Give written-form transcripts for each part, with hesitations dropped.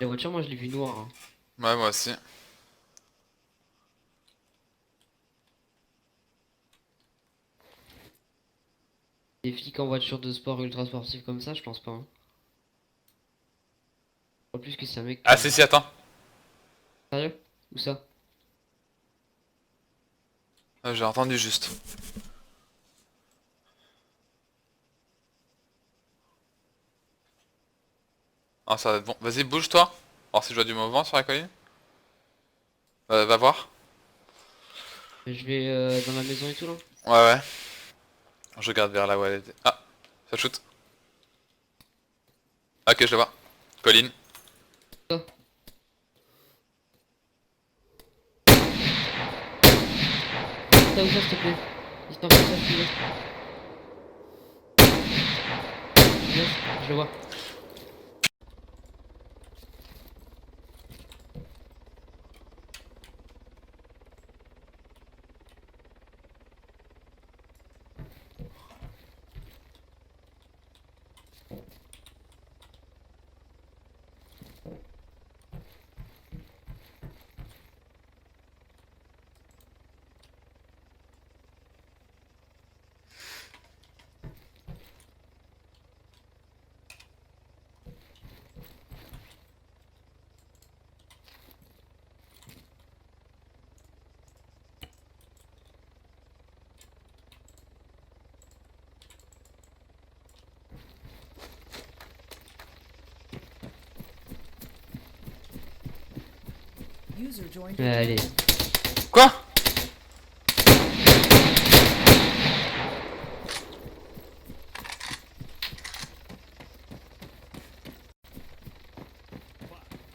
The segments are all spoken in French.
La voiture, moi je l'ai vue noire, hein. Ouais, moi aussi. Des flics en voiture de sport ultra sportive comme ça, je pense pas, hein. En plus que c'est un mec Ah qui... si si, attends. Sérieux? Où ça? Ah, j'ai entendu juste. Ah, ça va être bon. Vas-y, bouge-toi. Alors si je vois du mouvement sur la colline. Va voir. Je vais dans la maison et tout là. Ouais, ouais. Je regarde vers là où elle était. Ah, ça shoot. Ok, je le vois. Colline. Ça. Ça où ça s'il te plaît? Histoire comme ça, je suis là. Yes, je le vois. User joined your Allez. channel. Quoi?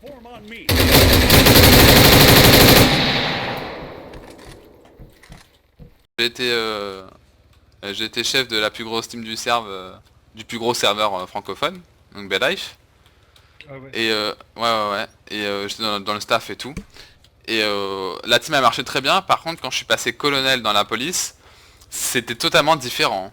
Form on me. J'ai été chef de la plus grosse team du plus gros serveur francophone, donc Bad Life. Ah ouais. Et ouais, ouais, ouais. Et j'étais dans le staff et tout. Et la team a marché très bien. Par contre, quand je suis passé colonel dans la police, c'était totalement différent.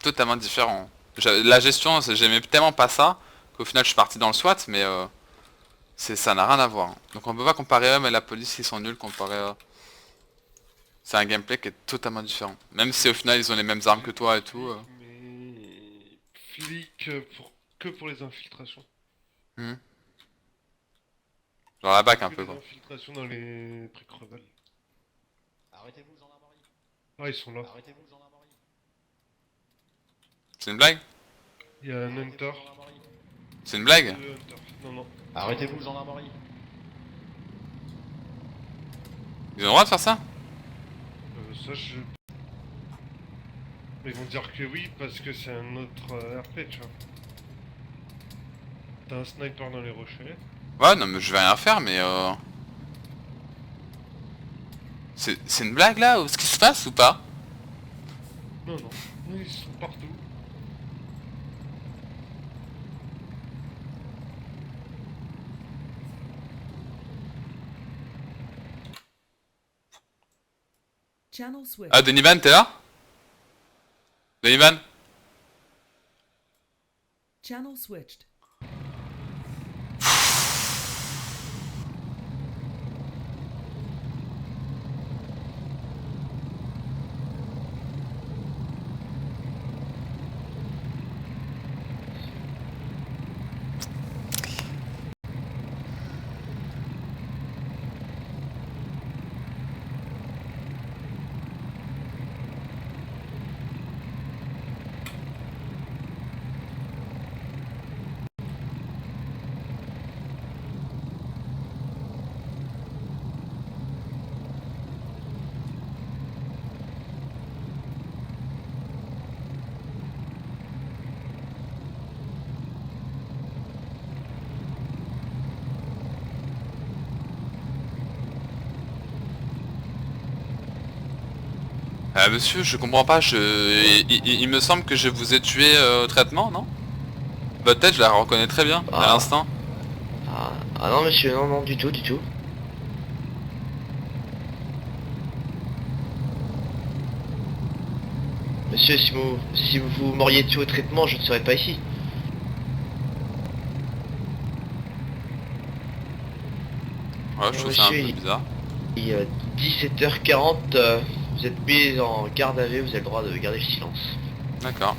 Totalement différent. La gestion, j'aimais tellement pas ça qu'au final, je suis parti dans le SWAT, mais ça n'a rien à voir. Donc on peut pas comparer eux, mais la police, ils sont nuls comparé à... C'est un gameplay qui est totalement différent. Même si au final, ils ont les mêmes armes que toi et tout. Mais flic que pour les infiltrations. Hmm. Genre la Il y a bac un que peu des quoi. infiltrations dans les pré-crevals. Arrêtez-vous, gendarmerie. Ah, ils sont là. Arrêtez-vous, gendarmerie. C'est une blague? Il y a un Arrêtez-vous, hunter. gendarmerie. C'est une blague? Deux hunters. Non, non. Arrêtez-vous, gendarmerie. Ils ont le droit de faire ça? Ça, je... Ils vont dire que oui, parce que c'est un autre RP, tu vois. T'as un sniper dans les rochers. Ouais, non mais je vais rien faire, mais c'est une blague là, ou ce qui se passe ou pas? Non, non. Ils sont partout. Channel switch. Ah, Denivan, t'es là? Denivan? Channel switched. Ah monsieur, je comprends pas, il me semble que je vous ai tué au traitement, non? Votre tête, je la reconnais très bien, à Ah, l'instant. ah non monsieur, non, non, du tout, du tout. Monsieur, si vous m'auriez tué au traitement, je ne serais pas ici. Ouais, je trouve ça un peu Monsieur, bizarre. il est 17h40, vous êtes mis en garde à vue, vous avez le droit de garder le silence. D'accord.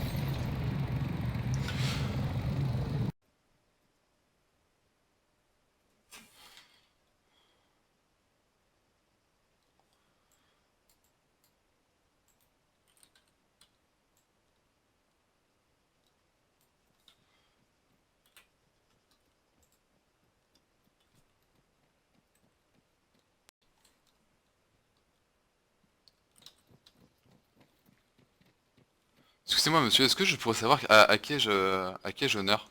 Excusez-moi monsieur, est-ce que je pourrais savoir à qui ai-je honneur?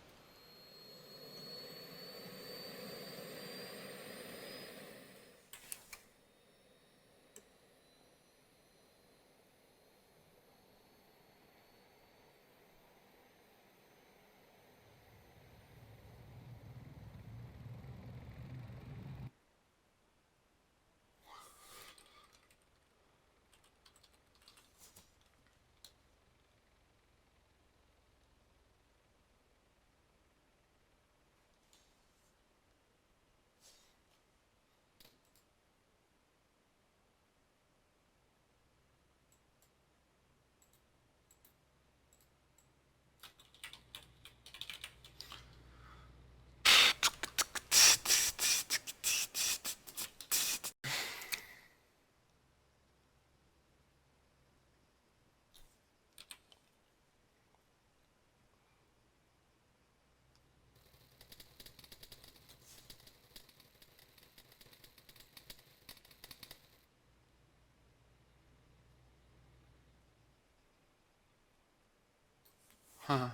Ah,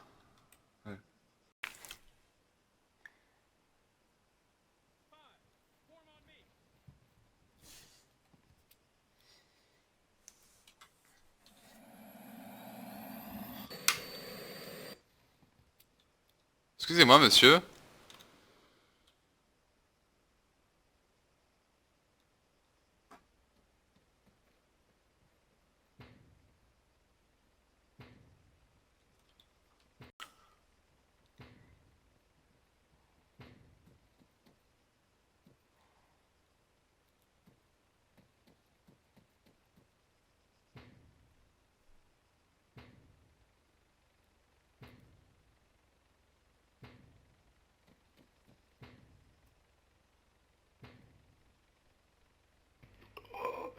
ouais. Excusez-moi monsieur.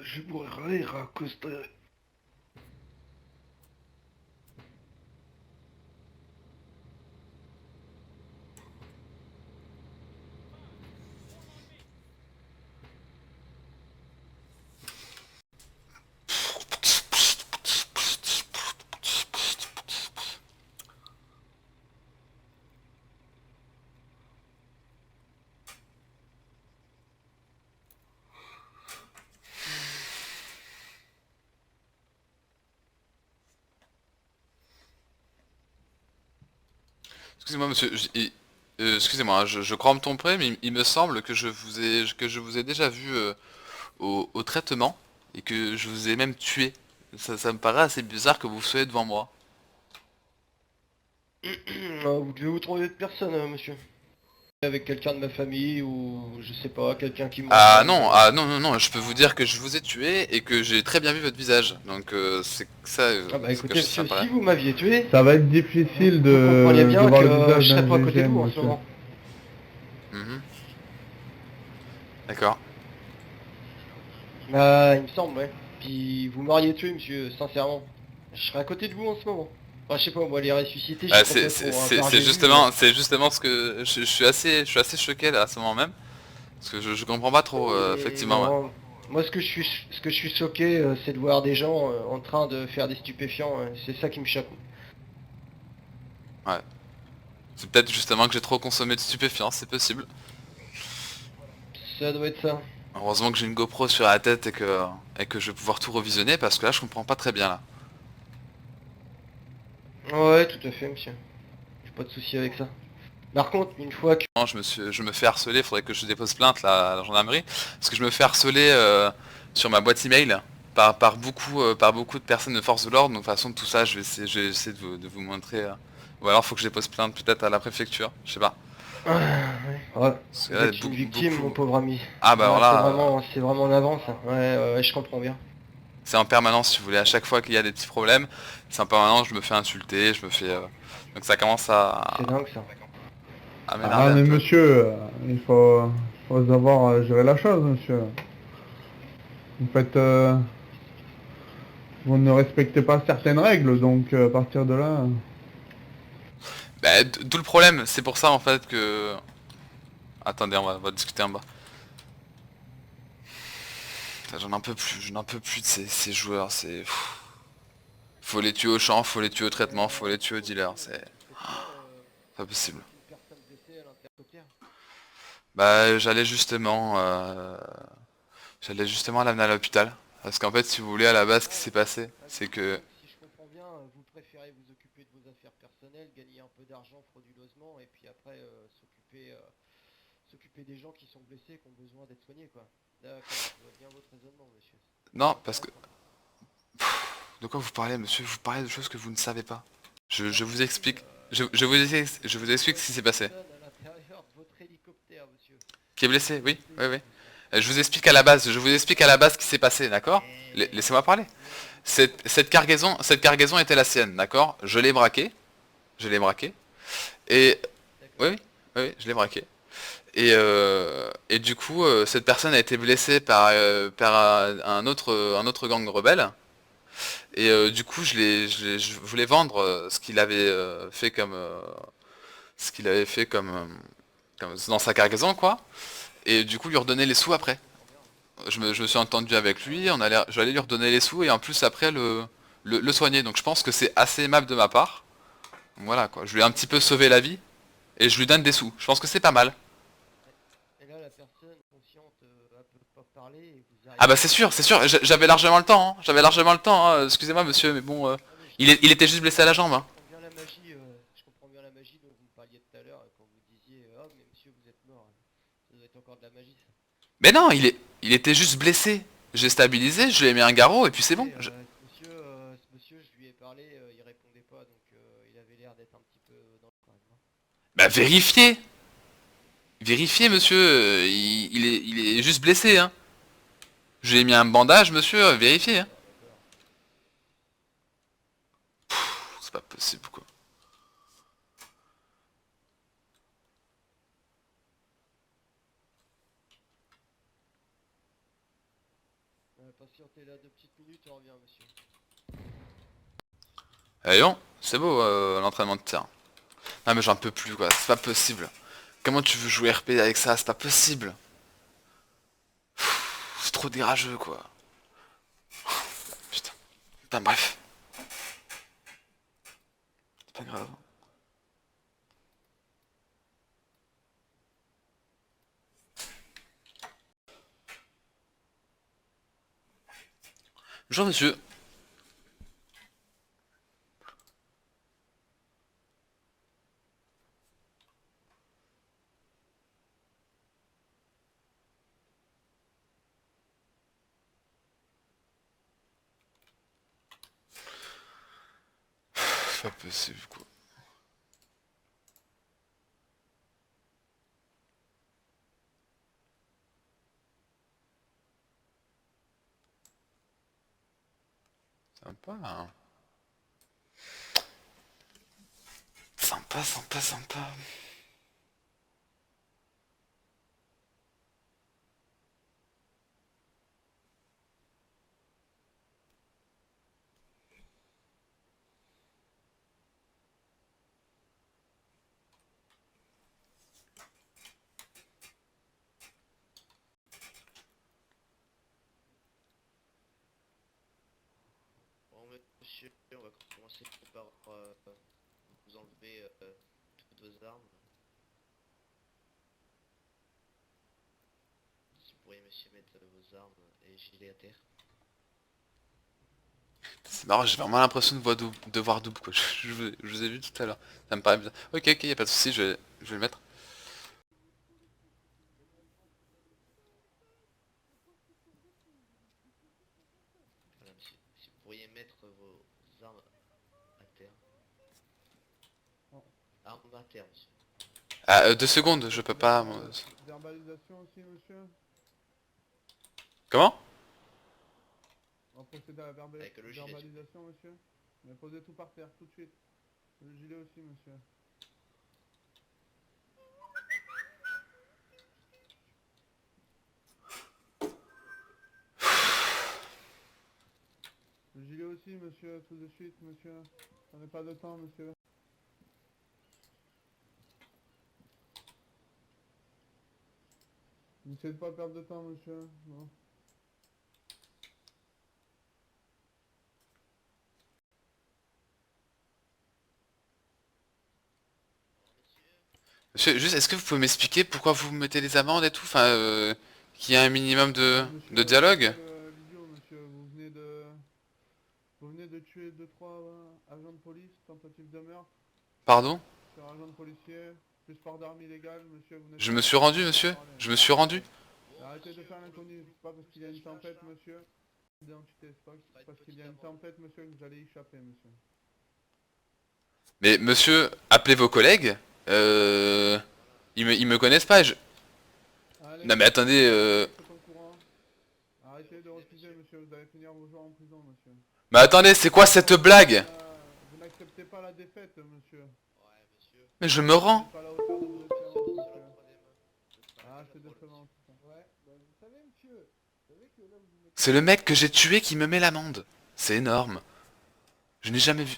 Je mourrai à cause de... Excusez-moi monsieur, excusez-moi, hein, je crois me tromper, mais il me semble que je vous ai déjà vu au traitement et que je vous ai même tué. Ça me paraît assez bizarre que vous soyez devant moi. Vous devez vous tromper de personne, monsieur. Avec quelqu'un de ma famille ou je sais pas, quelqu'un qui m'entraîne. Ah non, non, non, je peux vous dire que je vous ai tué et que j'ai très bien vu votre visage. Donc c'est ça, Ah bah ce que écoutez, ça monsieur, me paraît. si vous m'aviez tué, Ça va être difficile vous de, compreniez bien de voir que le visage je serais d'un pas à côté de GIGN, vous en ce monsieur. moment. Mhm. D'accord. Bah, il me semble, ouais. Puis vous m'auriez tué, monsieur, sincèrement. Je serais à côté de vous en ce moment. Enfin, je sais pas, moi, les ressuscités, j'y Ah, crois pas trop, hein, par Jésus, c'est justement ce que je suis assez choqué là à ce moment même parce que je comprends pas trop effectivement. Ouais. Non, moi, ce que je suis choqué, c'est de voir des gens en train de faire des stupéfiants. C'est ça qui me choque. Ouais. C'est peut-être justement que j'ai trop consommé de stupéfiants, c'est possible. Ça doit être ça. Heureusement que j'ai une GoPro sur la tête et que je vais pouvoir tout revisionner parce que là je comprends pas très bien là. Ouais, tout à fait, monsieur. J'ai pas de souci avec ça. Par contre, une fois que... Non, je me fais harceler, faudrait que je dépose plainte là, à la gendarmerie parce que je me fais harceler sur ma boîte email par beaucoup de personnes de force de l'ordre. Donc de toute façon tout ça je vais essayer de vous montrer. Ou alors faut que je dépose plainte peut-être à la préfecture, je sais pas. Ouais. Parce que Vous là, êtes une victime, beaucoup- mon pauvre ami. Ah bah alors Ouais, là, c'est vraiment en avance. Ouais, je comprends bien. c'est en permanence si vous voulez, à chaque fois qu'il y a des petits problèmes, c'est en permanence, je me fais insulter, je me fais... Donc ça commence C'est dingue ça. à Ah, m'énerver un mais peu. monsieur, faut savoir gérer la chose, monsieur. En fait, vous ne respectez pas certaines règles, donc à partir de là... Bah, d'où le problème, c'est pour ça en fait que... Attendez, on va discuter en bas. Putain, j'en peux plus de ces joueurs, c'est... Pff. Faut les tuer au champ, faut les tuer au traitement, faut les tuer au dealer, c'est pas possible. Une personne blessée à l'intercoptère. Bah j'allais justement l'amener à l'hôpital. Parce qu'en fait si vous voulez à la base ce qui s'est passé, c'est que... Donc, si je comprends bien, vous préférez vous occuper de vos affaires personnelles, gagner un peu d'argent frauduleusement, et puis après s'occuper des gens qui sont blessés, qui ont besoin d'être soignés, quoi. D'accord, je vois bien votre raisonnement, monsieur. Non, parce que... De quoi vous parlez monsieur? Vous parlez de choses que vous ne savez pas. Je vous explique. Je vous explique ce qui s'est passé. Personne à l'intérieur de votre hélicoptère, monsieur. Qui est blessé, oui, oui, oui. Je vous explique à la base, ce qui s'est passé, d'accord? Laissez-moi parler. Cette cargaison était la sienne, d'accord? Je l'ai braqué, et... Oui, oui, oui, oui, je l'ai braqué. Et du coup, cette personne a été blessée par un autre gang rebelle. Et du coup, je voulais vendre ce qu'il avait fait comme... comme dans sa cargaison, quoi. Et du coup, lui redonner les sous après. Je me suis entendu avec lui, j'allais lui redonner les sous et en plus après le soigner. Donc je pense que c'est assez aimable de ma part. Voilà quoi, je lui ai un petit peu sauvé la vie et je lui donne des sous. Je pense que c'est pas mal. Et là, la personne consciente elle peut pas parler, et vous Ah bah arrivez... c'est sûr, j'avais largement le temps, hein. J'avais largement le temps, hein. Excusez-moi monsieur, mais bon, Ah, mais il était juste blessé à la jambe, hein. comprends bien la magie, je comprends bien la magie dont vous me parliez tout à l'heure, quand vous disiez, oh, mais monsieur, vous êtes mort. Ça doit être encore de la magie, ça. Mais non, il était juste blessé. J'ai stabilisé, je lui ai mis un garrot et puis c'est bon. Et, ce monsieur, je lui ai parlé, il répondait pas, donc il avait l'air d'être un petit peu dans le quand même, hein. Bah vérifiez. Vérifiez monsieur, il est juste blessé, hein. Je lui ai mis un bandage monsieur, vérifiez, hein. D'accord. C'est pas possible quoi. Patientez là 2 petites minutes, on revient, monsieur. Allez on, c'est beau l'entraînement de terrain. Non mais j'en peux plus quoi, c'est pas possible. Comment tu veux jouer RP avec ça, c'est pas possible. C'est trop dérageux quoi. Putain. Enfin bref. C'est pas grave. Bonjour monsieur. C'est pas possible quoi. Sympa hein. Sympa, sympa, sympa. Bon, monsieur, on va commencer par vous enlever toutes vos armes. Si vous pourriez, monsieur, mettre vos armes et gilet à terre. C'est marrant, j'ai vraiment l'impression de voir double quoi. Je vous ai vu tout à l'heure. Ça me paraît bizarre. Ok, ok, y a pas de souci, je vais le mettre. Voilà, monsieur. Si vous pourriez mettre vos armes à terre. Armes à terre, monsieur. Ah, 2 secondes, je peux pas... moi. Verbalisation aussi, monsieur. Comment? On va procéder à la Avec le gilet. verbalisation, monsieur. Mais posez tout par terre, tout de suite. Le gilet aussi, monsieur. Le gilet aussi, monsieur, tout de suite, monsieur. Prenez pas de temps, monsieur. N'essayez de pas perdre de temps, monsieur. Non. Monsieur, juste, est-ce que vous pouvez m'expliquer pourquoi vous mettez les amendes et tout? Enfin, qu'il y a un minimum de Monsieur, dialogue? l'idiot, monsieur, vous venez de tuer 2-3 agents de police, tentative de meurtre, Pardon? sur agent de policier, plus port d'armes illégales, monsieur, vous n'êtes Je pas me suis rendu, capable de monsieur. parler. Je me suis rendu. Arrêtez de faire l'inconnu, c'est pas parce qu'il y a une tempête, monsieur. Identité, c'est pas parce qu'il y a une tempête, monsieur, que vous allez échapper, monsieur. Mais monsieur, appelez vos collègues. Ils me connaissent pas. Allez, Non mais attendez, faites au courant. Arrêtez de refuser, monsieur, vous allez finir vos jours en prison, monsieur. Mais attendez, c'est quoi cette blague? Vous n'acceptez pas la défaite, monsieur. Ouais, monsieur. Mais je me rends. C'est pas à la hauteur de vos expériences, Sur monsieur. le troisième. Ah, c'est décevant, tout ça. Ouais, bah, vous savez, monsieur, vous savez que là, vous mettez... C'est le mec que j'ai tué qui me met l'amende. C'est énorme. Je n'ai jamais vu.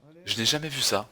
Allez, Je n'ai jamais vu ça.